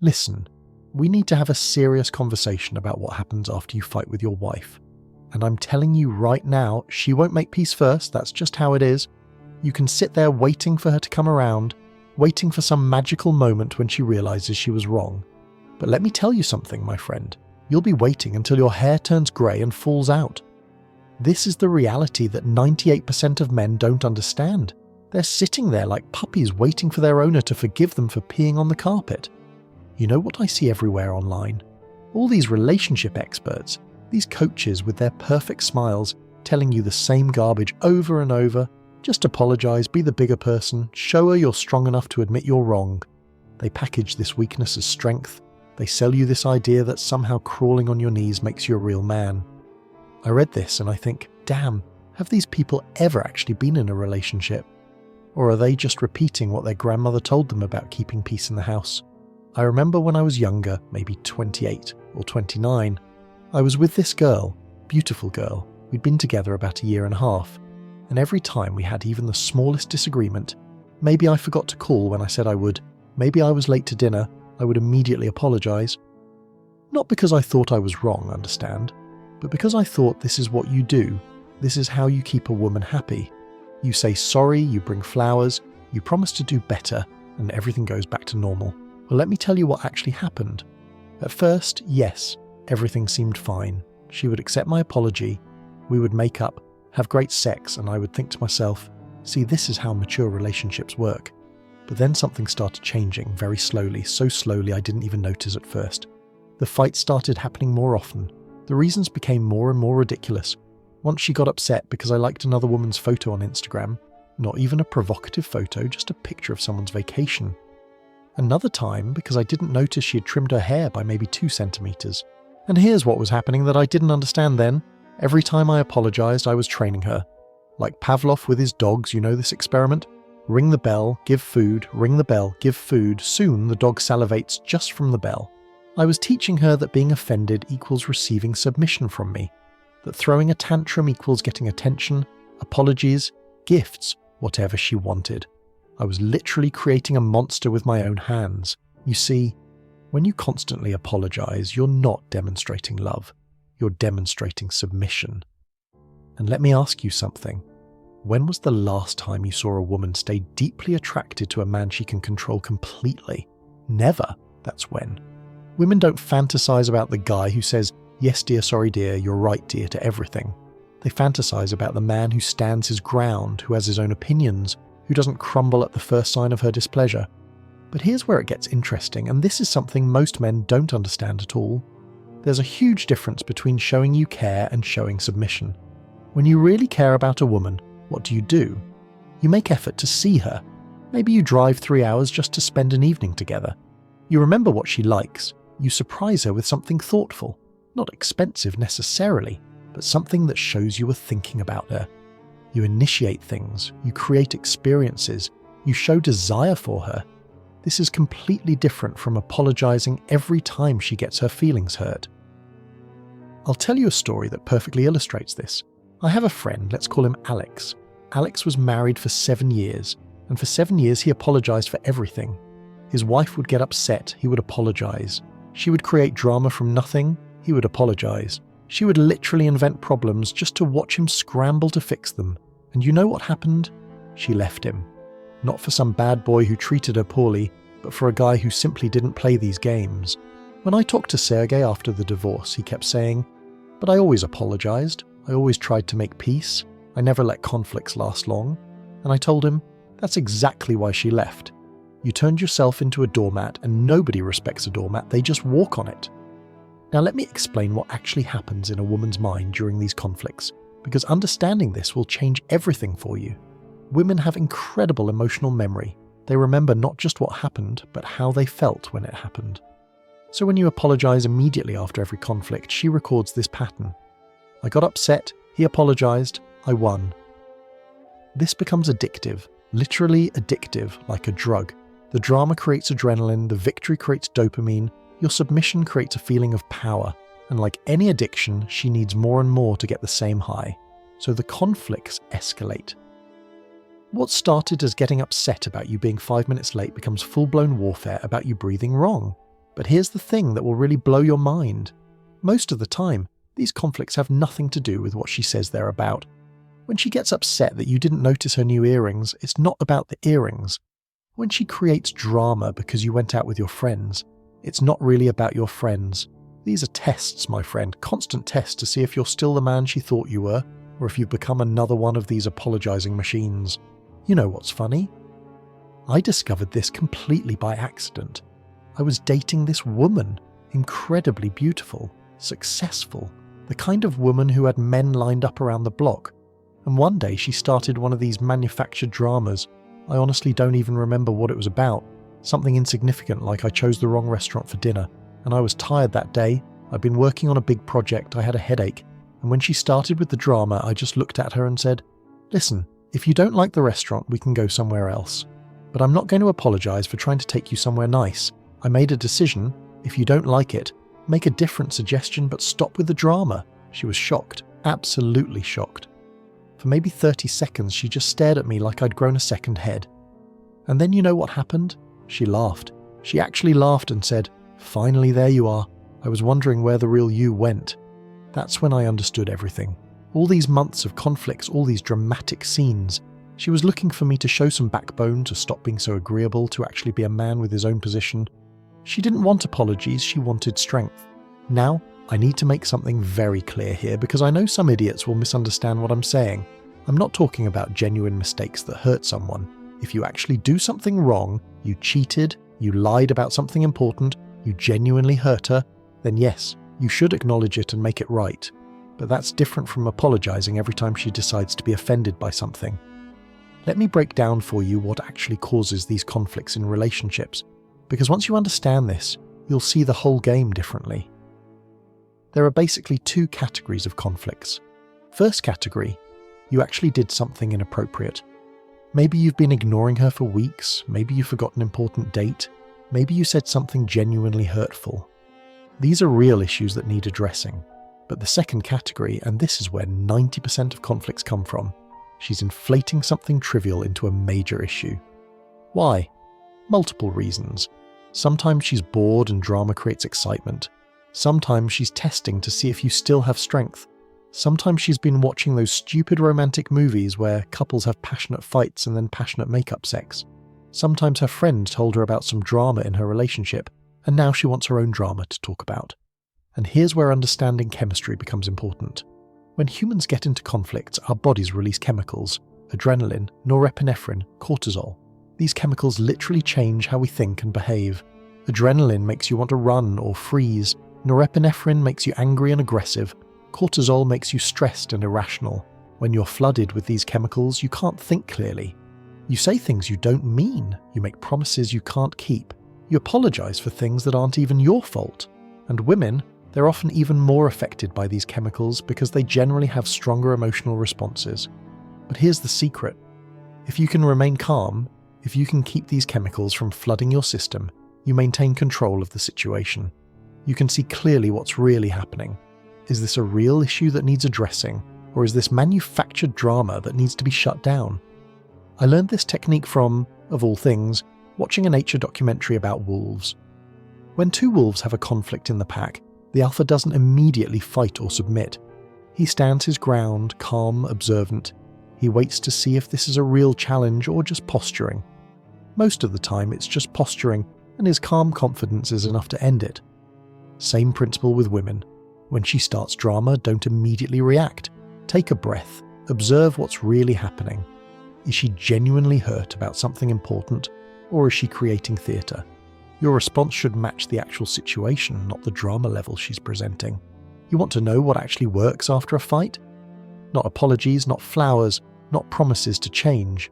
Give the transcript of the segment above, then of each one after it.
Listen, we need to have a serious conversation about what happens after you fight with your wife. And I'm telling you right now, she won't make peace first, that's just how it is. You can sit there waiting for her to come around, waiting for some magical moment when she realizes she was wrong. But let me tell you something, my friend. You'll be waiting until your hair turns grey and falls out. This is the reality that 98% of men don't understand. They're sitting there like puppies waiting for their owner to forgive them for peeing on the carpet. You know what I see everywhere online? All these relationship experts, these coaches with their perfect smiles telling you the same garbage over and over. Just apologise, be the bigger person, show her you're strong enough to admit you're wrong. They package this weakness as strength. They sell you this idea that somehow crawling on your knees makes you a real man. I read this and I think, damn, have these people ever actually been in a relationship? Or are they just repeating what their grandmother told them about keeping peace in the house? I remember when I was younger, maybe 28 or 29, I was with this girl, beautiful girl. We'd been together about a year and a half. And every time we had even the smallest disagreement, maybe I forgot to call when I said I would, maybe I was late to dinner, I would immediately apologise. Not because I thought I was wrong, understand, but because I thought this is what you do, this is how you keep a woman happy. You say sorry, you bring flowers, you promise to do better, and everything goes back to normal. Well, let me tell you what actually happened. At first, yes, everything seemed fine. She would accept my apology, we would make up, have great sex, and I would think to myself, see, this is how mature relationships work. But then something started changing very slowly, so slowly I didn't even notice at first. The fights started happening more often. The reasons became more and more ridiculous. Once she got upset because I liked another woman's photo on Instagram, not even a provocative photo, just a picture of someone's vacation. Another time because I didn't notice she had trimmed her hair by maybe 2 centimeters. And here's what was happening that I didn't understand then. Every time I apologized, I was training her. Like Pavlov with his dogs, you know this experiment? Ring the bell, give food, ring the bell, give food. Soon the dog salivates just from the bell. I was teaching her that being offended equals receiving submission from me. That throwing a tantrum equals getting attention, apologies, gifts, whatever she wanted. I was literally creating a monster with my own hands. You see, when you constantly apologize, you're not demonstrating love. You're demonstrating submission. And let me ask you something. When was the last time you saw a woman stay deeply attracted to a man she can control completely? Never, that's when. Women don't fantasize about the guy who says, yes dear, sorry dear, you're right dear to everything. They fantasize about the man who stands his ground, who has his own opinions, who doesn't crumble at the first sign of her displeasure. But here's where it gets interesting, and this is something most men don't understand at all. There's a huge difference between showing you care and showing submission. When you really care about a woman, what do? You make effort to see her. Maybe you drive 3 hours just to spend an evening together. You remember what she likes. You surprise her with something thoughtful. Not expensive necessarily, but something that shows you were thinking about her. You initiate things. You create experiences. You show desire for her. This is completely different from apologizing every time she gets her feelings hurt. I'll tell you a story that perfectly illustrates this. I have a friend, let's call him Alex. Alex was married for 7 years, and for 7 years he apologized for everything. His wife would get upset, he would apologize. She would create drama from nothing, he would apologize. She would literally invent problems just to watch him scramble to fix them. And you know what happened? She left him. Not for some bad boy who treated her poorly, but for a guy who simply didn't play these games. When I talked to Sergey after the divorce, he kept saying, "But I always apologized. I always tried to make peace. I never let conflicts last long." And I told him, that's exactly why she left. You turned yourself into a doormat, and nobody respects a doormat, they just walk on it. Now let me explain what actually happens in a woman's mind during these conflicts, because understanding this will change everything for you. Women have incredible emotional memory. They remember not just what happened, but how they felt when it happened. So when you apologize immediately after every conflict, she records this pattern. I got upset, he apologized, I won. This becomes addictive, literally addictive, like a drug. The drama creates adrenaline, the victory creates dopamine, your submission creates a feeling of power, and like any addiction, she needs more and more to get the same high. So the conflicts escalate. What started as getting upset about you being 5 minutes late becomes full-blown warfare about you breathing wrong. But here's the thing that will really blow your mind. Most of the time, these conflicts have nothing to do with what she says they're about. When she gets upset that you didn't notice her new earrings, it's not about the earrings. When she creates drama because you went out with your friends, it's not really about your friends. These are tests, my friend, constant tests to see if you're still the man she thought you were, or if you've become another one of these apologizing machines. You know what's funny? I discovered this completely by accident. I was dating this woman, incredibly beautiful, successful, the kind of woman who had men lined up around the block. And one day she started one of these manufactured dramas. I honestly don't even remember what it was about. Something insignificant like I chose the wrong restaurant for dinner, and I was tired that day. I'd been working on a big project, I had a headache, and when she started with the drama, I just looked at her and said, "Listen, if you don't like the restaurant, we can go somewhere else. But I'm not going to apologize for trying to take you somewhere nice. I made a decision. If you don't like it, make a different suggestion, but stop with the drama." She was shocked, absolutely shocked. For maybe 30 seconds, she just stared at me like I'd grown a second head. And then you know what happened? She laughed. She actually laughed and said, "Finally, there you are. I was wondering where the real you went." That's when I understood everything. All these months of conflicts, all these dramatic scenes. She was looking for me to show some backbone, to stop being so agreeable, to actually be a man with his own position. She didn't want apologies, she wanted strength. Now, I need to make something very clear here because I know some idiots will misunderstand what I'm saying. I'm not talking about genuine mistakes that hurt someone. If you actually do something wrong, you cheated, you lied about something important, you genuinely hurt her, then yes, you should acknowledge it and make it right. But that's different from apologizing every time she decides to be offended by something. Let me break down for you what actually causes these conflicts in relationships, because once you understand this, you'll see the whole game differently. There are basically two categories of conflicts. First category, you actually did something inappropriate. Maybe you've been ignoring her for weeks, maybe you forgot an important date, maybe you said something genuinely hurtful. These are real issues that need addressing. But the second category, and this is where 90% of conflicts come from, she's inflating something trivial into a major issue. Why? Multiple reasons. Sometimes she's bored and drama creates excitement. Sometimes she's testing to see if you still have strength. Sometimes she's been watching those stupid romantic movies where couples have passionate fights and then passionate makeup sex. Sometimes her friend told her about some drama in her relationship, and now she wants her own drama to talk about. And here's where understanding chemistry becomes important. When humans get into conflicts, our bodies release chemicals: adrenaline, norepinephrine, cortisol. These chemicals literally change how we think and behave. Adrenaline makes you want to run or freeze. Norepinephrine makes you angry and aggressive. Cortisol makes you stressed and irrational. When you're flooded with these chemicals, you can't think clearly. You say things you don't mean. You make promises you can't keep. You apologize for things that aren't even your fault. And women, they're often even more affected by these chemicals because they generally have stronger emotional responses. But here's the secret. If you can remain calm, if you can keep these chemicals from flooding your system, you maintain control of the situation. You can see clearly what's really happening. Is this a real issue that needs addressing, or is this manufactured drama that needs to be shut down? I learned this technique from, of all things, watching a nature documentary about wolves. When two wolves have a conflict in the pack, the alpha doesn't immediately fight or submit. He stands his ground, calm, observant. He waits to see if this is a real challenge or just posturing. Most of the time it's just posturing, and his calm confidence is enough to end it. Same principle with women. When she starts drama, don't immediately react. Take a breath. Observe what's really happening. Is she genuinely hurt about something important, or is she creating theatre? Your response should match the actual situation, not the drama level she's presenting. You want to know what actually works after a fight? Not apologies, not flowers, not promises to change.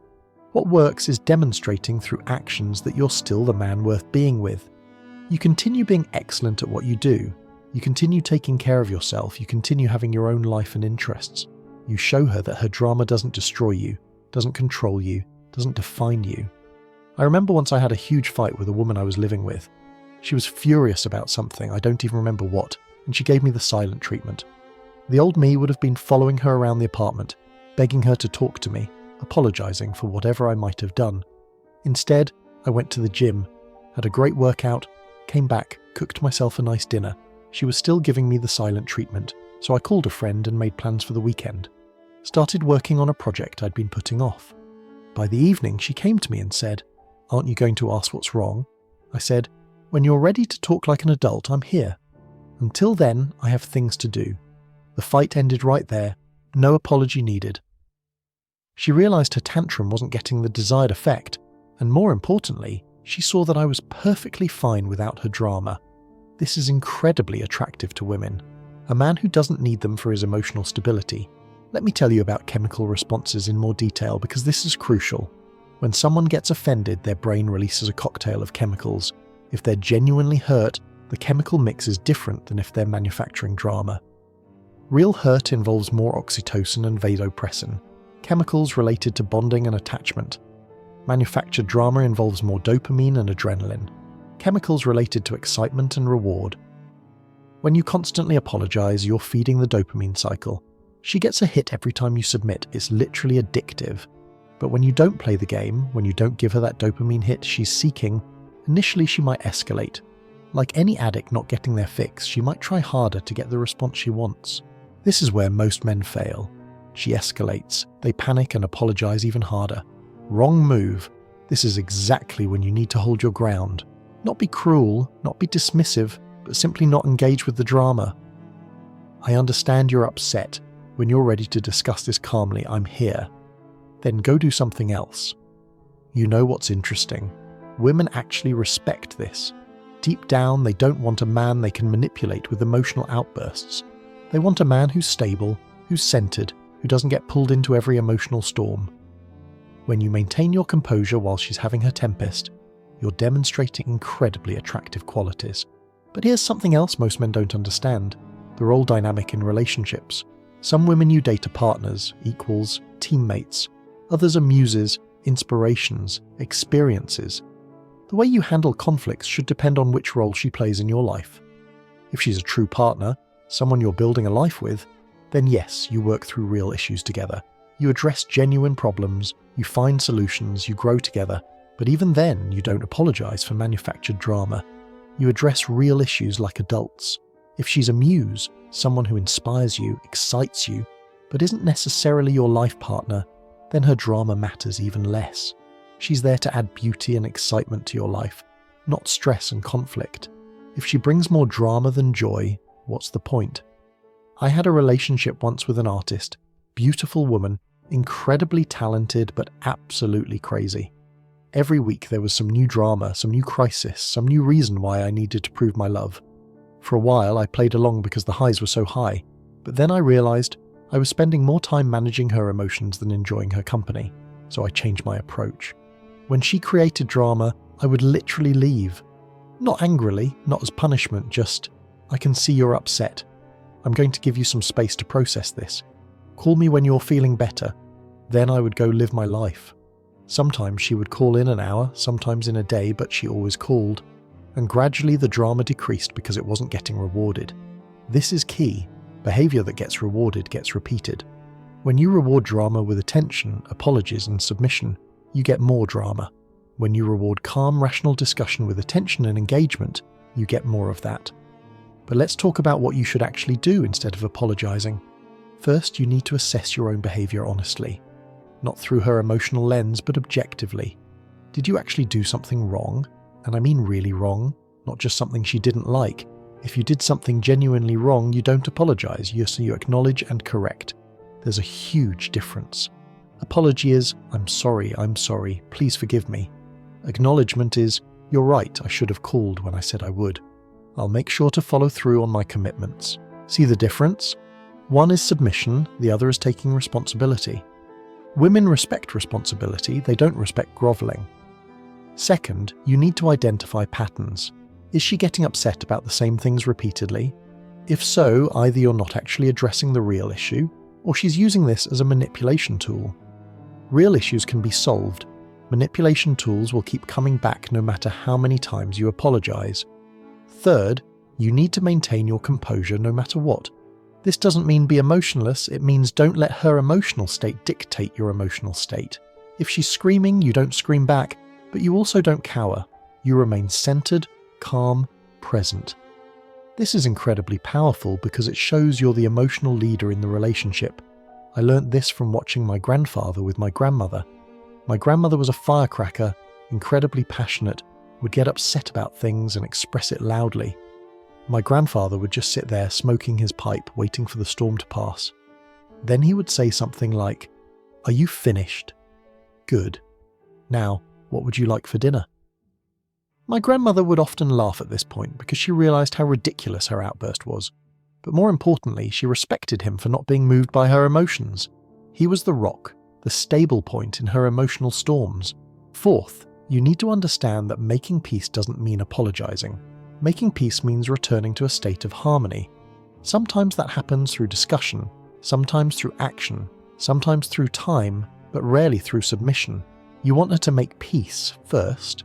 What works is demonstrating through actions that you're still the man worth being with. You continue being excellent at what you do. You continue taking care of yourself. You continue having your own life and interests. You show her that her drama doesn't destroy you, doesn't control you, doesn't define you. I remember once I had a huge fight with a woman I was living with. She was furious about something, I don't even remember what, and she gave me the silent treatment. The old me would have been following her around the apartment, begging her to talk to me, apologizing for whatever I might have done. Instead, I went to the gym, had a great workout, came back, cooked myself a nice dinner. She was still giving me the silent treatment, so I called a friend and made plans for the weekend. Started working on a project I'd been putting off. By the evening, she came to me and said, "Aren't you going to ask what's wrong?" I said, "When you're ready to talk like an adult, I'm here. Until then, I have things to do." The fight ended right there, no apology needed. She realised her tantrum wasn't getting the desired effect, and more importantly, she saw that I was perfectly fine without her drama. This is incredibly attractive to women. A man who doesn't need them for his emotional stability. Let me tell you about chemical responses in more detail because this is crucial. When someone gets offended, their brain releases a cocktail of chemicals. If they're genuinely hurt, the chemical mix is different than if they're manufacturing drama. Real hurt involves more oxytocin and vasopressin, chemicals related to bonding and attachment. Manufactured drama involves more dopamine and adrenaline, chemicals related to excitement and reward. When you constantly apologize, you're feeding the dopamine cycle. She gets a hit every time you submit, it's literally addictive. But when you don't play the game, when you don't give her that dopamine hit she's seeking, initially she might escalate. Like any addict not getting their fix, she might try harder to get the response she wants. This is where most men fail. She escalates, they panic and apologize even harder. Wrong move. This is exactly when you need to hold your ground. Not be cruel, not be dismissive, but simply not engage with the drama. I understand you're upset. When you're ready to discuss this calmly, I'm here. Then go do something else. You know what's interesting? Women actually respect this. Deep down, they don't want a man they can manipulate with emotional outbursts. They want a man who's stable, who's centered, who doesn't get pulled into every emotional storm. When you maintain your composure while she's having her tempest, you're demonstrating incredibly attractive qualities. But here's something else most men don't understand: the role dynamic in relationships. Some women you date are partners, equals, teammates. Others are muses, inspirations, experiences. The way you handle conflicts should depend on which role she plays in your life. If she's a true partner, someone you're building a life with, then yes, you work through real issues together. You address genuine problems, you find solutions, you grow together. But even then, you don't apologize for manufactured drama. You address real issues like adults. If she's a muse, someone who inspires you, excites you, but isn't necessarily your life partner, then her drama matters even less. She's there to add beauty and excitement to your life, not stress and conflict. If she brings more drama than joy, what's the point? I had a relationship once with an artist, beautiful woman, incredibly talented but absolutely crazy. Every week there was some new drama, some new crisis, some new reason why I needed to prove my love. For a while I played along because the highs were so high, but then I realised I was spending more time managing her emotions than enjoying her company, so I changed my approach. When she created drama, I would literally leave. Not angrily, not as punishment, just, "I can see you're upset. I'm going to give you some space to process this. Call me when you're feeling better." Then I would go live my life. Sometimes she would call in an hour, sometimes in a day, but she always called. And gradually the drama decreased because it wasn't getting rewarded. This is key. Behaviour that gets rewarded gets repeated. When you reward drama with attention, apologies and submission, you get more drama. When you reward calm, rational discussion with attention and engagement, you get more of that. But let's talk about what you should actually do instead of apologising. First, you need to assess your own behaviour honestly. Not through her emotional lens, but objectively. Did you actually do something wrong? And I mean really wrong, not just something she didn't like. If you did something genuinely wrong, you don't apologise, you acknowledge and correct. There's a huge difference. Apology is, I'm sorry, please forgive me. Acknowledgement is, you're right, I should have called when I said I would. I'll make sure to follow through on my commitments. See the difference? One is submission, the other is taking responsibility. Women respect responsibility, they don't respect grovelling. Second, you need to identify patterns. Is she getting upset about the same things repeatedly? If so, either you're not actually addressing the real issue, or she's using this as a manipulation tool. Real issues can be solved. Manipulation tools will keep coming back no matter how many times you apologise. Third, you need to maintain your composure no matter what. This doesn't mean be emotionless, it means don't let her emotional state dictate your emotional state. If she's screaming, you don't scream back, but you also don't cower. You remain centered, calm, present. This is incredibly powerful because it shows you're the emotional leader in the relationship. I learnt this from watching my grandfather with my grandmother. My grandmother was a firecracker, incredibly passionate, would get upset about things and express it loudly. My grandfather would just sit there smoking his pipe, waiting for the storm to pass. Then he would say something like, "Are you finished? Good. Now, what would you like for dinner?" My grandmother would often laugh at this point because she realised how ridiculous her outburst was. But more importantly, she respected him for not being moved by her emotions. He was the rock, the stable point in her emotional storms. Fourth, you need to understand that making peace doesn't mean apologising. Making peace means returning to a state of harmony. Sometimes that happens through discussion, sometimes through action, sometimes through time, but rarely through submission. You want her to make peace first.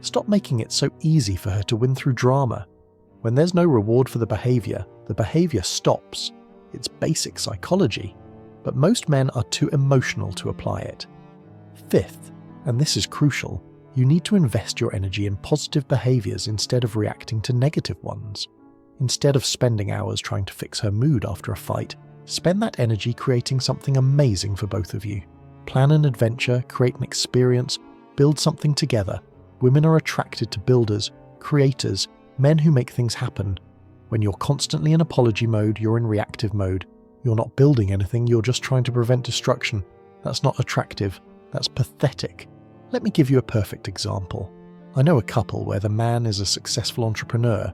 Stop making it so easy for her to win through drama. When there's no reward for the behaviour stops. It's basic psychology. But most men are too emotional to apply it. Fifth, and this is crucial, you need to invest your energy in positive behaviours instead of reacting to negative ones. Instead of spending hours trying to fix her mood after a fight, spend that energy creating something amazing for both of you. Plan an adventure, create an experience, build something together. Women are attracted to builders, creators, men who make things happen. When you're constantly in apology mode, you're in reactive mode. You're not building anything, you're just trying to prevent destruction. That's not attractive, that's pathetic. Let me give you a perfect example. I know a couple where the man is a successful entrepreneur.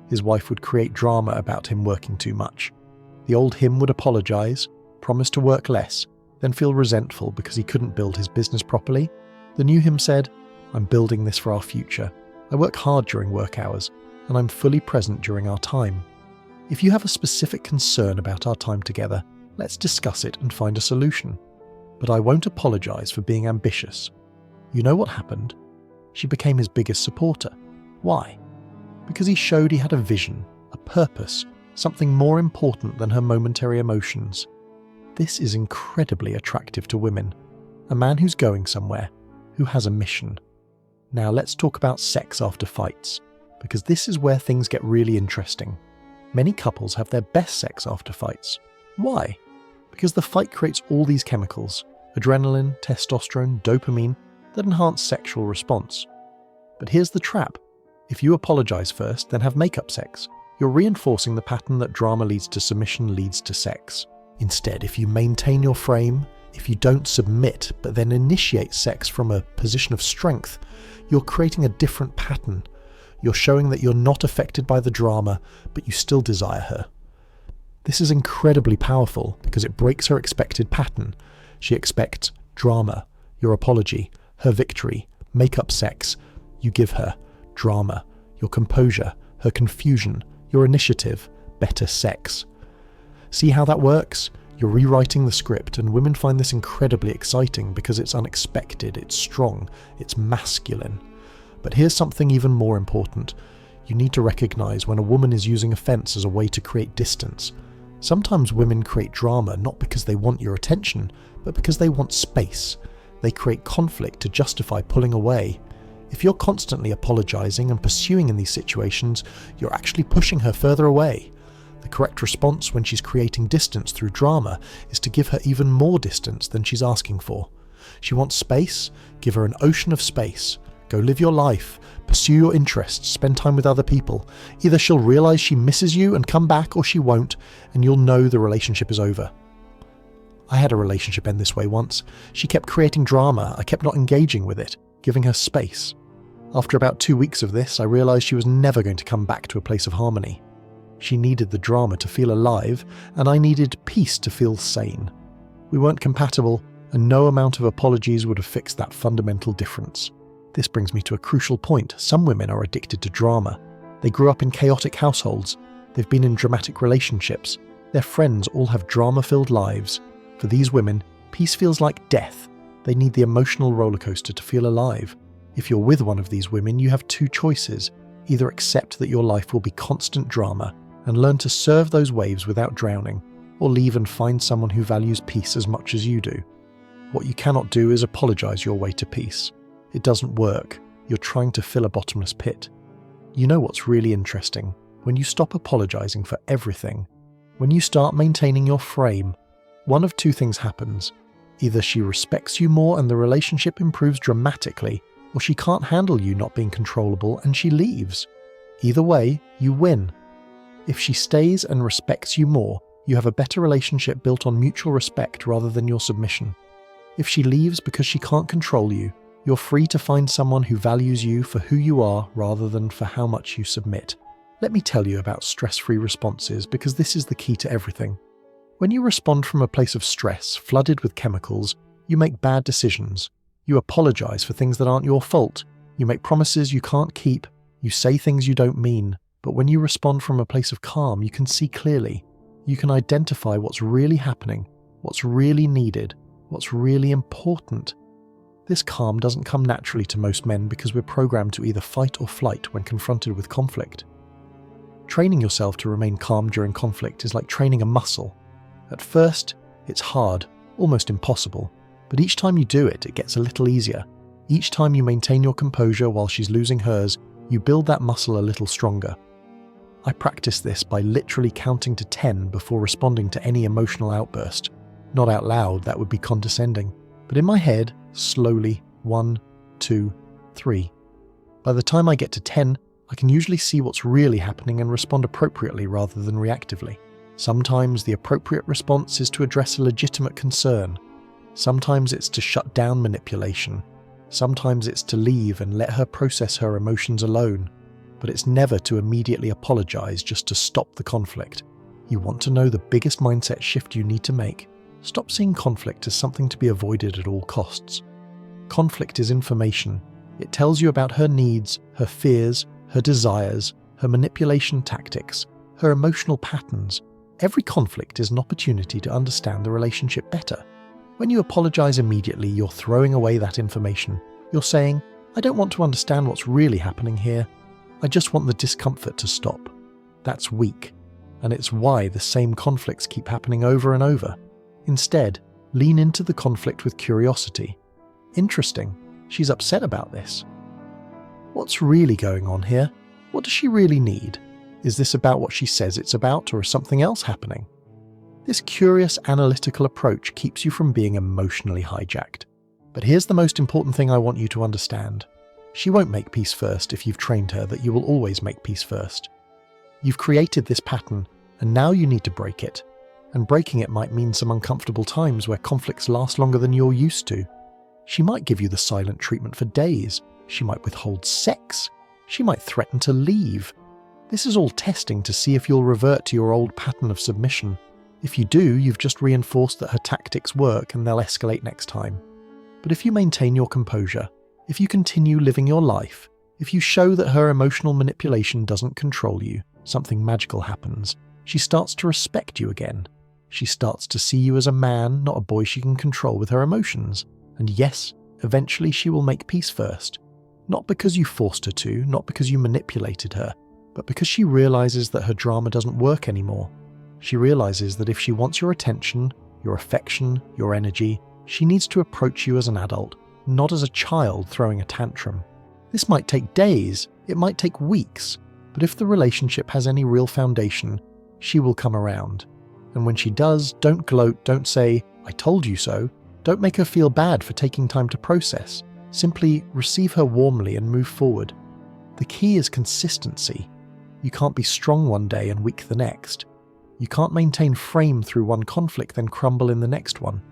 His wife would create drama about him working too much. The old him would apologise, promise to work less, then feel resentful because he couldn't build his business properly. The new him said, "I'm building this for our future. I work hard during work hours, and I'm fully present during our time. If you have a specific concern about our time together, let's discuss it and find a solution. But I won't apologise for being ambitious." You know what happened? She became his biggest supporter. Why? Because he showed he had a vision, a purpose, something more important than her momentary emotions. This is incredibly attractive to women. A man who's going somewhere, who has a mission. Now let's talk about sex after fights, because this is where things get really interesting. Many couples have their best sex after fights. Why? Because the fight creates all these chemicals, adrenaline, testosterone, dopamine, that enhance sexual response. But here's the trap. If you apologise first, then have make-up sex, you're reinforcing the pattern that drama leads to submission leads to sex. Instead, if you maintain your frame, if you don't submit but then initiate sex from a position of strength, you're creating a different pattern. You're showing that you're not affected by the drama, but you still desire her. This is incredibly powerful because it breaks her expected pattern. She expects drama, your apology, her victory, make-up sex. You give her drama, your composure, her confusion, your initiative, better sex. See how that works? You're rewriting the script, and women find this incredibly exciting because it's unexpected, it's strong, it's masculine. But here's something even more important. You need to recognise when a woman is using offence as a way to create distance. Sometimes women create drama not because they want your attention, but because they want space. They create conflict to justify pulling away. If you're constantly apologising and pursuing in these situations, you're actually pushing her further away. The correct response when she's creating distance through drama is to give her even more distance than she's asking for. She wants space? Give her an ocean of space. Go live your life, pursue your interests, spend time with other people. Either she'll realise she misses you and come back, or she won't, and you'll know the relationship is over. I had a relationship end this way once. She kept creating drama, I kept not engaging with it, giving her space. After about 2 weeks of this, I realised she was never going to come back to a place of harmony. She needed the drama to feel alive, and I needed peace to feel sane. We weren't compatible, and no amount of apologies would have fixed that fundamental difference. This brings me to a crucial point. Some women are addicted to drama. They grew up in chaotic households. They've been in dramatic relationships. Their friends all have drama-filled lives. For these women, peace feels like death. They need the emotional rollercoaster to feel alive. If you're with one of these women, you have two choices. Either accept that your life will be constant drama and learn to surf those waves without drowning, or leave and find someone who values peace as much as you do. What you cannot do is apologise your way to peace. It doesn't work. You're trying to fill a bottomless pit. You know what's really interesting? When you stop apologizing for everything, when you start maintaining your frame, one of two things happens. Either she respects you more and the relationship improves dramatically, or she can't handle you not being controllable and she leaves. Either way, you win. If she stays and respects you more, you have a better relationship built on mutual respect rather than your submission. If she leaves because she can't control you, you're free to find someone who values you for who you are rather than for how much you submit. Let me tell you about stress-free responses because this is the key to everything. When you respond from a place of stress, flooded with chemicals, you make bad decisions. You apologize for things that aren't your fault. You make promises you can't keep. You say things you don't mean. But when you respond from a place of calm, you can see clearly. You can identify what's really happening, what's really needed, what's really important. This calm doesn't come naturally to most men because we're programmed to either fight or flight when confronted with conflict. Training yourself to remain calm during conflict is like training a muscle. At first, it's hard, almost impossible, but each time you do it, it gets a little easier. Each time you maintain your composure while she's losing hers, you build that muscle a little stronger. I practice this by literally counting to 10 before responding to any emotional outburst. Not out loud, that would be condescending, but in my head, slowly, 1, 2, 3. By the time I get to 10, I can usually see what's really happening and respond appropriately rather than reactively. Sometimes the appropriate response is to address a legitimate concern. Sometimes it's to shut down manipulation. Sometimes it's to leave and let her process her emotions alone. But it's never to immediately apologize just to stop the conflict. You want to know the biggest mindset shift you need to make? Stop seeing conflict as something to be avoided at all costs. Conflict is information. It tells you about her needs, her fears, her desires, her manipulation tactics, her emotional patterns. Every conflict is an opportunity to understand the relationship better. When you apologize immediately, you're throwing away that information. You're saying, I don't want to understand what's really happening here. I just want the discomfort to stop. That's weak, and it's why the same conflicts keep happening over and over. Instead, lean into the conflict with curiosity. Interesting, she's upset about this. What's really going on here? What does she really need? Is this about what she says it's about, or is something else happening? This curious, analytical approach keeps you from being emotionally hijacked. But here's the most important thing I want you to understand. She won't make peace first if you've trained her that you will always make peace first. You've created this pattern, and now you need to break it. And breaking it might mean some uncomfortable times where conflicts last longer than you're used to. She might give you the silent treatment for days. She might withhold sex. She might threaten to leave. This is all testing to see if you'll revert to your old pattern of submission. If you do, you've just reinforced that her tactics work and they'll escalate next time. But if you maintain your composure, if you continue living your life, if you show that her emotional manipulation doesn't control you, something magical happens. She starts to respect you again. She starts to see you as a man, not a boy she can control with her emotions. And yes, eventually she will make peace first. Not because you forced her to, not because you manipulated her, but because she realizes that her drama doesn't work anymore. She realizes that if she wants your attention, your affection, your energy, she needs to approach you as an adult, not as a child throwing a tantrum. This might take days, it might take weeks, but if the relationship has any real foundation, she will come around. And when she does, don't gloat, don't say, I told you so. Don't make her feel bad for taking time to process. Simply receive her warmly and move forward. The key is consistency. You can't be strong one day and weak the next. You can't maintain frame through one conflict then crumble in the next one.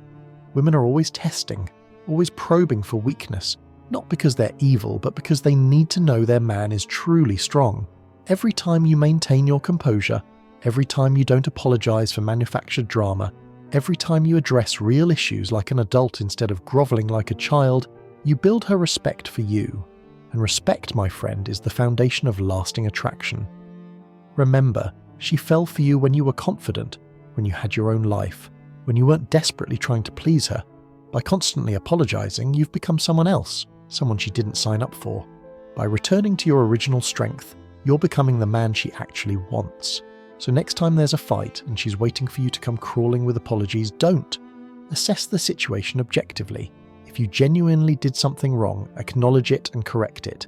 Women are always testing, always probing for weakness, not because they're evil, but because they need to know their man is truly strong. Every time you maintain your composure, every time you don't apologize for manufactured drama, every time you address real issues like an adult instead of groveling like a child, you build her respect for you. And respect, my friend, is the foundation of lasting attraction. Remember, she fell for you when you were confident, when you had your own life, when you weren't desperately trying to please her. By constantly apologizing, you've become someone else, someone she didn't sign up for. By returning to your original strength, you're becoming the man she actually wants. So next time there's a fight and she's waiting for you to come crawling with apologies, don't. Assess the situation objectively. If you genuinely did something wrong, acknowledge it and correct it.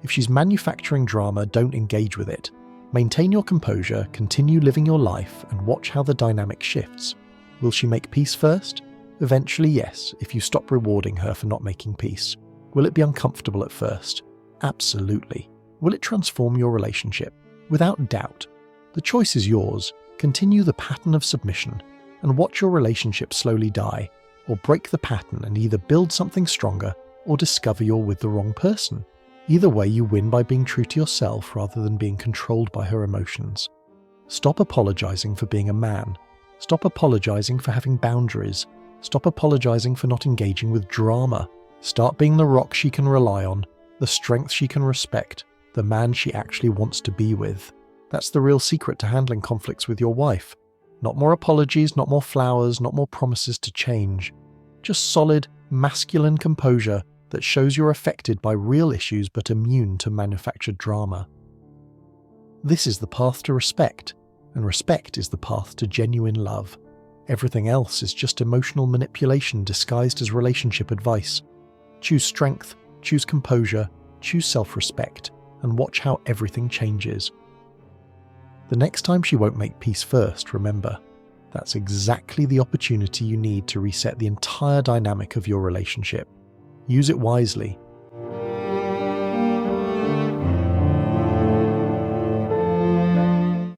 If she's manufacturing drama, don't engage with it. Maintain your composure, continue living your life, and watch how the dynamic shifts. Will she make peace first? Eventually, yes, if you stop rewarding her for not making peace. Will it be uncomfortable at first? Absolutely. Will it transform your relationship? Without doubt. The choice is yours. Continue the pattern of submission and watch your relationship slowly die, or break the pattern and either build something stronger or discover you're with the wrong person. Either way, you win by being true to yourself rather than being controlled by her emotions. Stop apologizing for being a man. Stop apologizing for having boundaries. Stop apologizing for not engaging with drama. Start being the rock she can rely on, the strength she can respect, the man she actually wants to be with. That's the real secret to handling conflicts with your wife. Not more apologies, not more flowers, not more promises to change. Just solid, masculine composure that shows you're affected by real issues but immune to manufactured drama. This is the path to respect, and respect is the path to genuine love. Everything else is just emotional manipulation disguised as relationship advice. Choose strength, choose composure, choose self-respect, and watch how everything changes. The next time she won't make peace first, remember, that's exactly the opportunity you need to reset the entire dynamic of your relationship. Use it wisely,